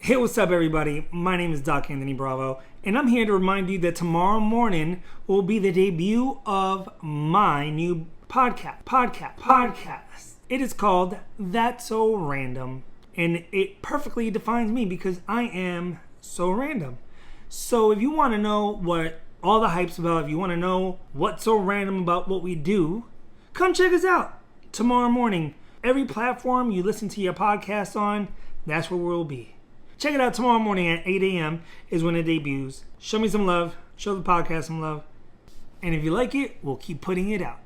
Hey, what's up, everybody? My name is Doc Anthony Bravo, and I'm here to remind you that tomorrow morning will be the debut of my new podcast. It is called That's So Random, and it perfectly defines me because I am so random. So if you want to know what all the hype's about, if you want to know what's so random about what we do, come check us out tomorrow morning. Every platform you listen to your podcast on, that's where we'll be. Check it out tomorrow morning at 8 a.m. is when it debuts. Show me some love. Show the podcast some love. And if you like it, we'll keep putting it out.